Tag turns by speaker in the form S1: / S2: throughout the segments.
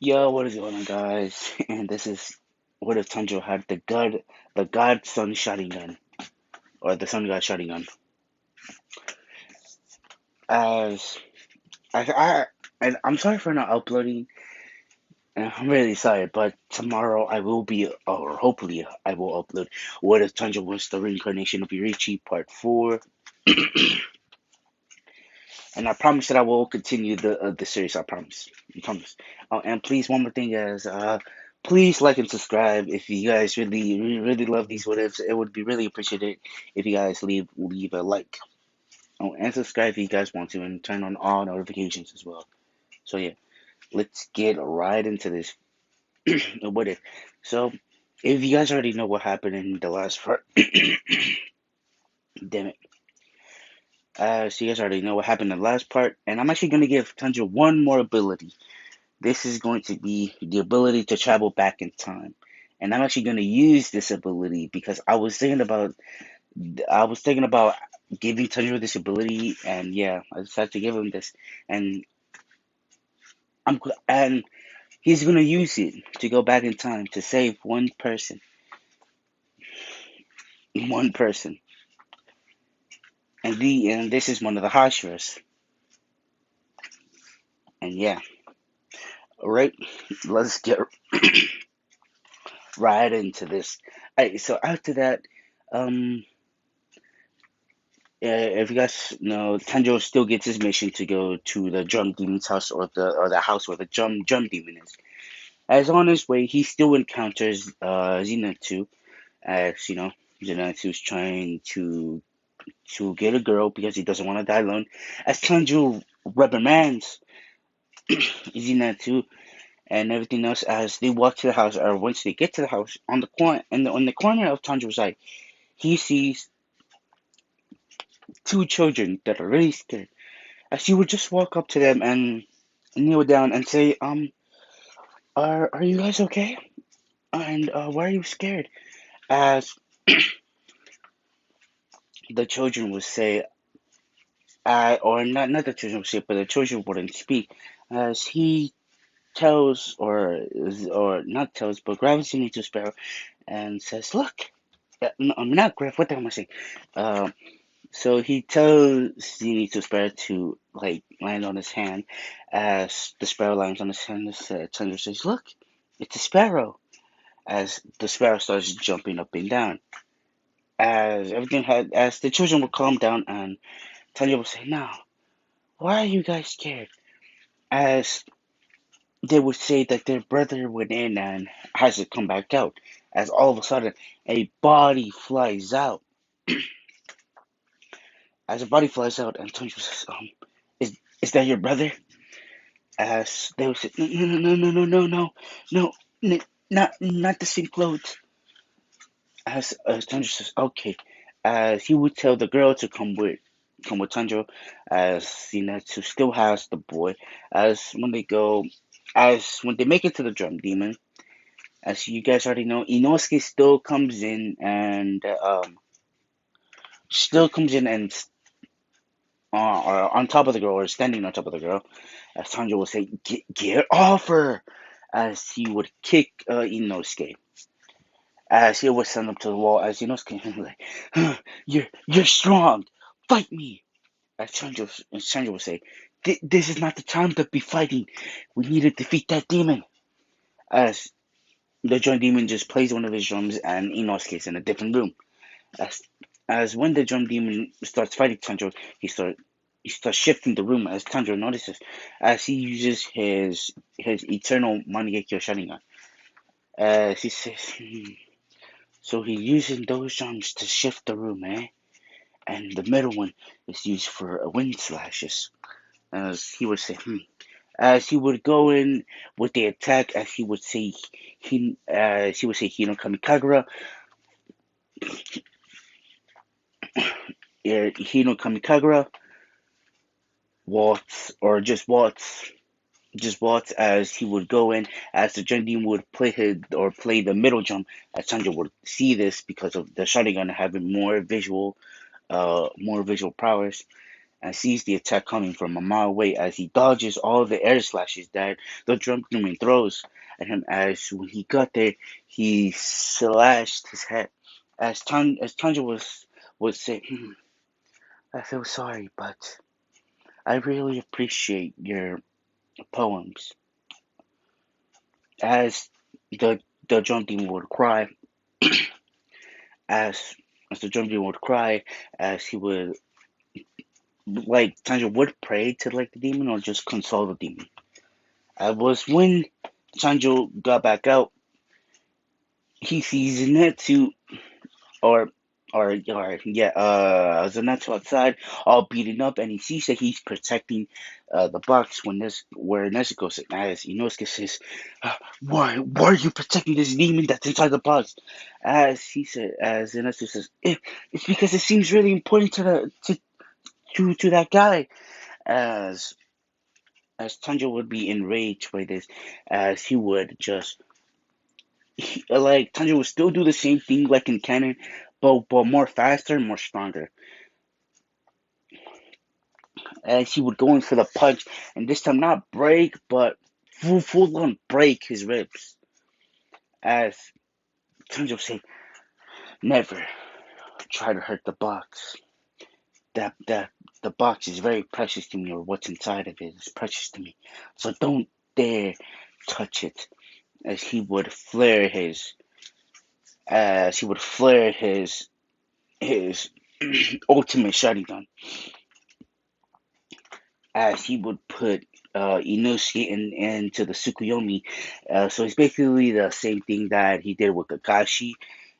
S1: Yo, what is going on, guys? And this is what if Tanjiro had the godson sharingan, or the sun god sharingan. As and I'm sorry for not uploading. And I'm really sorry, but tomorrow I will be, or hopefully I will upload what if Tanjiro was the reincarnation of Irichi Part 4. And I promise that I will continue the series. I promise. Oh, and please, one more thing, guys. Please like and subscribe if you guys really love these what ifs. It would be really appreciated if you guys leave a like. Oh, and subscribe if you guys want to, and turn on all notifications as well. So yeah, let's get right into this. What if? So, if you guys already know what happened in the last part, damn it. So you guys already know what happened in the last part, and I'm actually gonna give Tundra one more ability. This is going to be the ability to travel back in time. And I'm actually going to use this ability because I was thinking about giving Tanjiro this ability, and yeah, I decided to give him this. And and he's going to use it to go back in time to save one person. And this is one of the Hashiras. And yeah, all right, let's get right into this. Alright, so after that, um if you guys know, Tanjiro still gets his mission to go to the drum demon's house, or the house where the drum demon is. As on his way, he still encounters Zenitsu, as you know, Zenitsu's trying to get a girl because he doesn't want to die alone. As Tanjiro reprimands Zenitsu and everything else as they walk to the house, or once they get to the house, on the corner on the corner of Tanjiro's eye, he sees two children that are really scared. As he would just walk up to them and kneel down and say, are you guys okay? And why are you scared? As the children would say, or not the children would say, but the children wouldn't speak. As he tells, or not tells, but grabs into Sparrow and says, "Look, no, I'm not Griff. What the hell am I saying?" Uh, so he tells Zenitsu Sparrow to like land on his hand. As the sparrow lands on his hand, the Thunder says, "Look, it's a sparrow." As the sparrow starts jumping up and down. As the children would calm down, and Tanya would say, "Now, why are you guys scared?" As they would say that their brother went in and hasn't come back out. As all of a sudden, a body flies out. As a body flies out, and Tanya says, is that your brother?" As they would say, "No, no, no, no, no, no, no, no, not the same clothes." As Tanya says, "Okay." As he would tell the girl to come with Tanjiro, as Zenitsu still has the boy. As when they make it to the drum demon, as you guys already know, Inosuke still comes in and or on top of the girl, or standing on top of the girl. As Tanjiro will say, Get off her!" As he would kick Inosuke. As he would send him to the wall, as Inosuke like, you're strong, fight me. As Chandra would say, "This is not the time to be fighting. We need to defeat that demon." As the drum demon just plays one of his drums, and Inosuke's in a different room. As when the drum demon starts fighting Chandra, he starts shifting the room as Chandra notices. As he uses his eternal Manigekyo Sharingan. As he says, "So he's using those drums to shift the room, eh? And the middle one is used for wind slashes." As he would say, As he would go in with the attack, as he would say Hino Kamikagura, Hino Kamikagura, waltz, or just waltz. As he would go in, as the Jundin would play the middle jump, as Sandra would see this because of the Sharingan having more visual prowess. and sees the attack coming from a mile away as he dodges all the air slashes that the drum demon throws at him. As when he got there, he slashed his head. As Tanjiro was saying, I feel sorry, but I really appreciate your poems. As the the drum demon would cry, as as the drum demon would cry, as he would like Tanjiro would pray to like the demon or just console the demon. Was when Sanjo got back out, he sees Zenitsu or Zenitsu outside, all beaten up, and he sees that he's protecting the box when this where Nezuko sits. As Inosuke says, why are you protecting this demon that's inside the box?" As Zenitsu says, it's because it seems really important to to that guy. As Tanjiro would be enraged by this, as he would just like Tanjiro would still do the same thing like in canon, but more faster and more stronger. As he would go in for the punch, and this time not break, but full on break his ribs. As Tanjiro would say, "Never try to hurt the box. That the box is very precious to me, or what's inside of it is precious to me. So don't dare touch it." As he would flare his his ultimate sharingan, as he would put Inosuke into the Tsukuyomi. So it's basically the same thing that he did with Kakashi,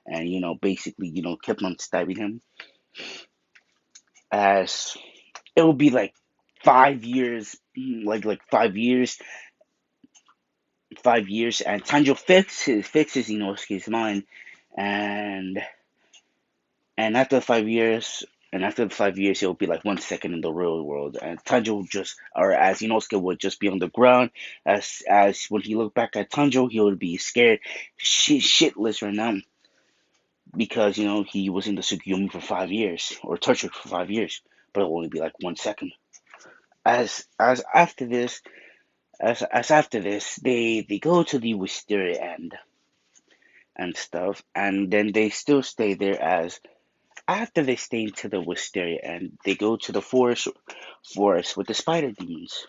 S1: and basically kept on stabbing him. As it will be like 5 years, like 5 years, 5 years, and Tanjiro fixes Inosuke's mind, and after 5 years, after the 5 years, he'll be like 1 second in the real world. And Tanjiro would just, or as Inosuke would just be on the ground. As when he looked back at Tanjiro, he would be scared, shitless right now, because he was in the Tsukuyomi for 5 years, or tortured for 5 years, but it'll only be like 1 second. As after this, as after this, they go to the Wisteria end and stuff, and then they still stay there. As after they stay into the Wisteria and they go to the forest with the spider demons.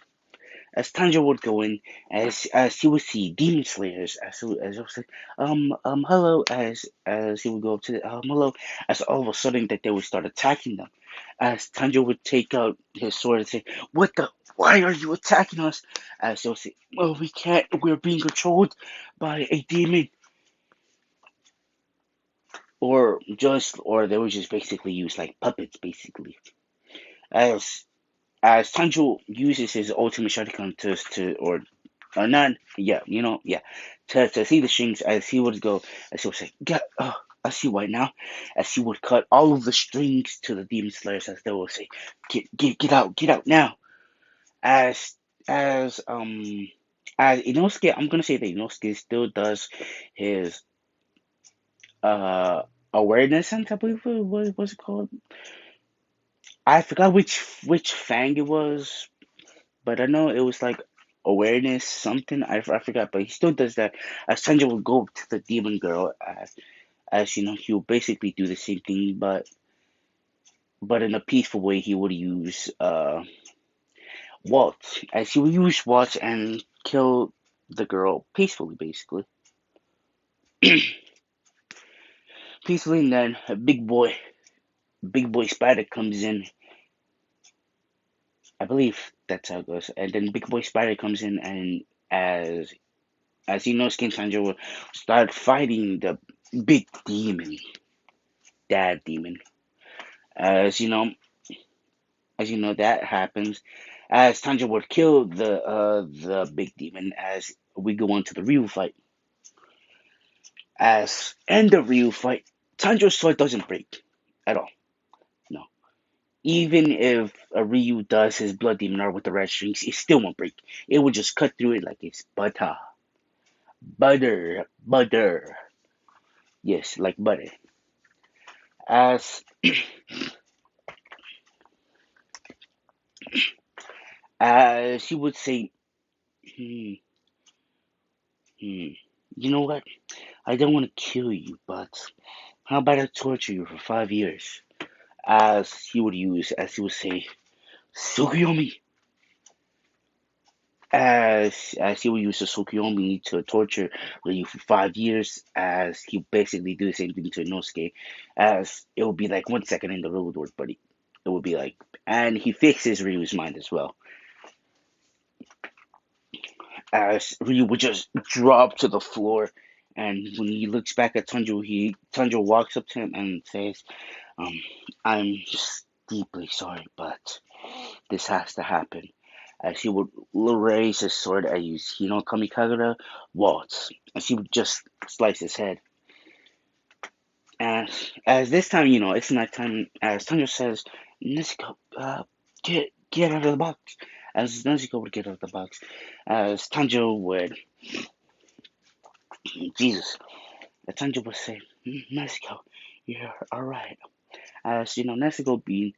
S1: As Tanjiro would go in, as he would see demon slayers, as he would say, hello, as he would go up to hello, as all of a sudden that they would start attacking them. As Tanjiro would take out his sword and say, "What the? Why are you attacking us?" As they'll say, "Oh, we can't. We're being controlled by a demon." Or they would just basically use like puppets, basically. As Tanjiro uses his ultimate shotgun or not, yeah, to see the strings, as he would go, as he would say, "Get, I see why now," as he would cut all of the strings to the demon slayers, as they would say, get out now." As as um as Inosuke, I'm gonna say that Inosuke still does his uh awareness sense, I believe. What was it called? I forgot which fang it was, but I know it was like awareness something. I forgot, but he still does that. As Sanjo will go up to the demon girl, as he'll basically do the same thing, but in a peaceful way. He would use waltz, as he would use waltz and kill the girl peacefully, basically. Peacefully, and then a big boy spider comes in. I believe that's how it goes. And then big boy spider comes in, and as Skin Sanjo will start fighting the big demon, dad demon. As you know, that happens. As Tanjiro would kill the big demon, as we go on to the Ryu fight. As in the Ryu fight, Tanjiro's sword doesn't break at all. No. Even if a Ryu does his blood demon art with the red strings, it still won't break. It will just cut through it like it's butter. Butter. Yes, like butter. As She would say, hmm, hmm, you know what? I don't want to kill you, but how about I torture you for 5 years? As he would say, Tsukuyomi. As he would use the Tsukuyomi to torture Ryu for 5 years, as he basically do the same thing to Inosuke, as it would be like 1 second in the road, or buddy. It would be like, and he fixes Ryu's mind as well. As Ryu would just drop to the floor, and when he looks back at Tanjiro walks up to him and says, um, "I'm just deeply sorry, but this has to happen." As he would raise his sword and use Kamikagura waltz, as he would just slice his head. As this time, it's nighttime. As Tanjiro says, "Nezuko, get out of the box." As Nezuko would get out of the box, as Tanjiro would, Jesus, Tanjiro would say, "Nezuko, you're all right." As Nezuko being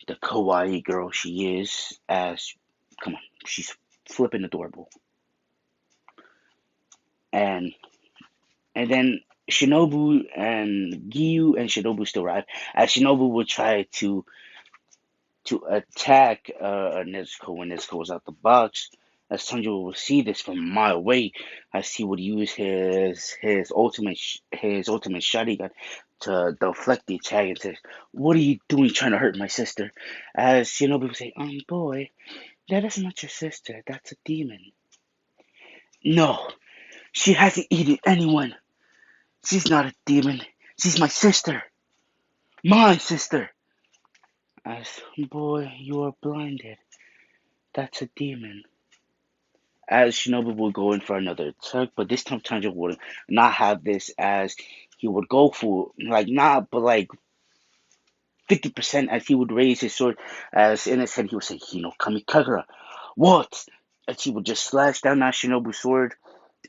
S1: the kawaii girl she is, as come on, she's flipping adorable, and then Shinobu and Giyu and Shinobu still arrive. As Shinobu would try to attack Nezuko when Nezuko was out the box, as Tanjiro would see this from a mile away, as he would use his ultimate sharingan to deflect the attack and says, "What are you doing trying to hurt my sister?" As Shinobu would say, boy, that is not your sister. That's a demon." "No, she hasn't eaten anyone. She's not a demon. She's my sister. My sister." As boy, you are blinded. That's a demon. As Shinobu would go in for another attack, but this time Tanjiro would not have this, as he would go for, like, not, but like 50%, as he would raise his sword, as in his head he would say, Kamikagura, what? As he would just slash down that Shinobu sword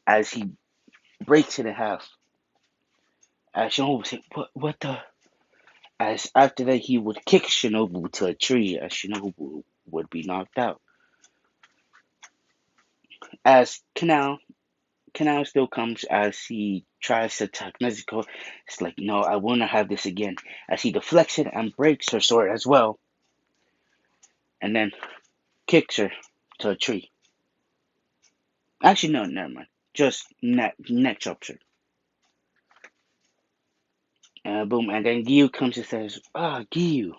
S1: as he breaks it in half. As Shinobu would say, what the? As after that he would kick Shinobu to a tree, as Shinobu would be knocked out. As Canal still comes, as he tries to attack Nezuko. It's like, no, I will not have this again. As he deflects it and breaks her sword as well, and then kicks her to a tree. Actually, no, never mind. Just neck chops her. Boom, and then Gyu comes and says, Gyu,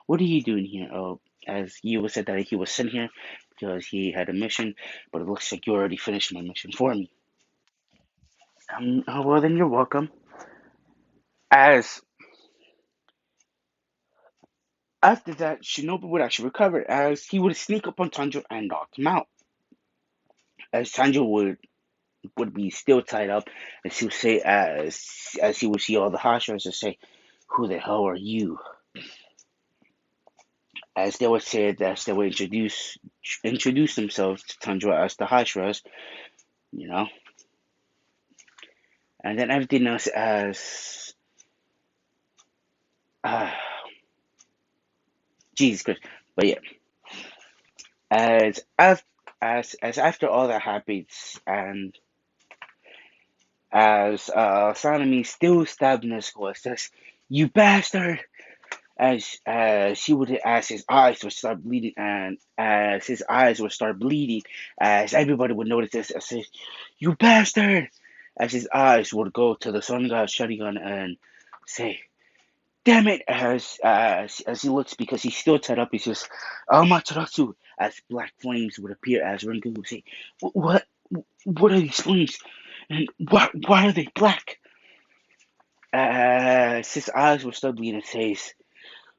S1: what are you doing here?" Oh, as Gyu said that he was sent here because he had a mission, but it looks like you already finished my mission for me. Well, then you're welcome. As After that, Shinobu would actually recover, as he would sneak up on Tanjiro and knock him out. As Tanjiro would be still tied up, as he would say, as he would see all the Hashiras and say, "Who the hell are you?" As they would say it, as they would introduce themselves to Tanjiro as the Hashiras, you know, and then everything else as uh, Jesus Christ. But yeah, as as as after all that happens, and as Sanemi still stabbed Nezuko and says, "You bastard!" As he would, as his eyes would start bleeding, and as his eyes would start bleeding, as everybody would notice this, and say, "You bastard!" As his eyes would go to the Sun God Sharingan and say, "Damn it!" As he looks, because he's still tied up, he says, "Amaterasu!" As black flames would appear, as Rengoku would say, "What? What are these flames? And why are they black?" His eyes were start bleeding, and says,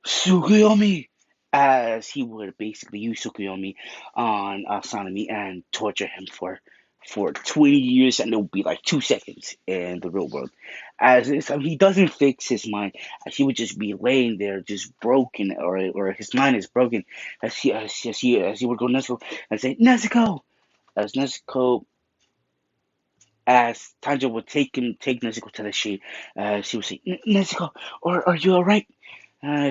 S1: "Tsukuyomi!" As he would basically use Tsukuyomi on Sanemi and torture him for 20 years, and it would be like 2 seconds in the real world. As he doesn't fix his mind, as he would just be laying there, just broken, or his mind is broken. As he would go Nezuko and say, "Nezuko!" As Nezuko, as Tanjiro would take Nezuko to the shade, she would say, "Nezuko, or are you alright?"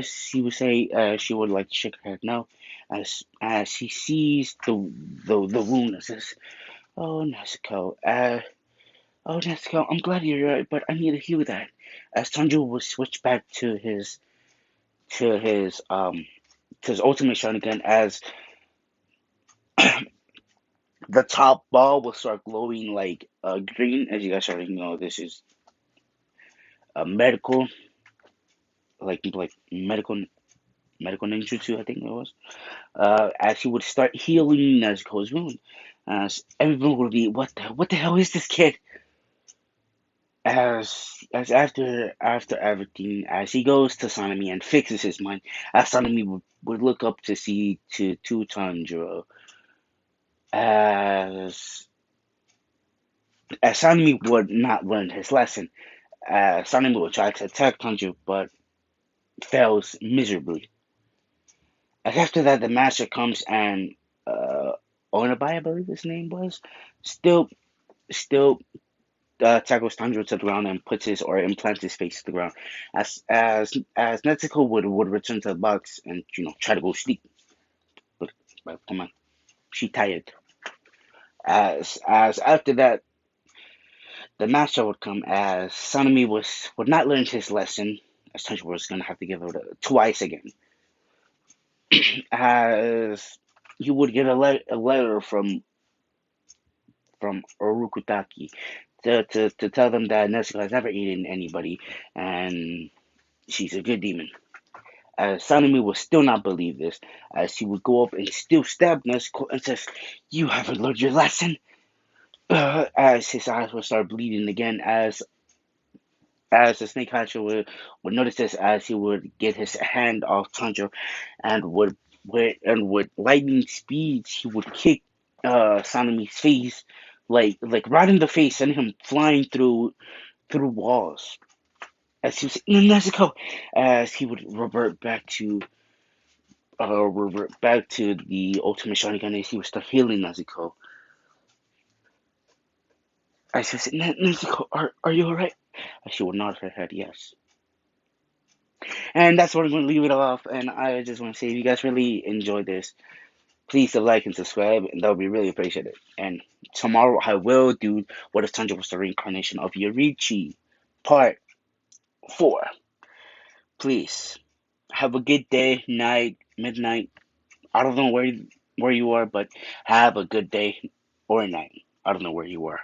S1: She would say, she would like shake her head no. as he sees the wound and says, "Oh, Nezuko, I'm glad you're right, but I need to heal that." As Tanjiro will switch back to his um to his ultimate Sharingan, as the top ball will start glowing like green. As you guys already know, this is medical, like medical ninjutsu, I think it was. As he would start healing Nezuko's wound, as everyone would be, what the hell is this kid? As after everything, as he goes to Sanemi and fixes his mind, as Sanemi would look up to see to Tanjiro, as as Sanemi would not learn his lesson, Sanemi would try to attack Tanjiro, but fails miserably. As after that, the master comes and uh, Onabai, I believe his name was, still still tackles Tanjiro to the ground and puts his or implants his face to the ground. As Netsuko would return to the box and try to go sleep, but come on, she tired. As after that, the master would come as Sanemi would not learn his lesson. As Tanjiro was gonna have to give it twice again. As he would get a letter from Urukutaki to tell them that Nezuko has never eaten anybody and she's a good demon. Sanemi will still not believe this, as he would go up and still stab Nezuko and says, "You haven't learned your lesson." As his eyes will start bleeding again, as the snake catcher would notice this, as he would get his hand off Tanjiro and with lightning speeds he would kick Sanemi's face, like right in the face, sending him flying through walls. As he was Nezuko, as he would revert back to the Ultimate Sharingan as he would start healing Nezuko. As he said, Nezuko, are you alright? As she would nod her head, yes. And that's where I'm going to leave it off. And I just want to say, if you guys really enjoyed this, please like and subscribe, and that would be really appreciated. And tomorrow I will do What if Tanjiro was the reincarnation of Yorichi, Part 4. Please have a good day, night, midnight. I don't know where you are, but have a good day or night. I don't know where you are.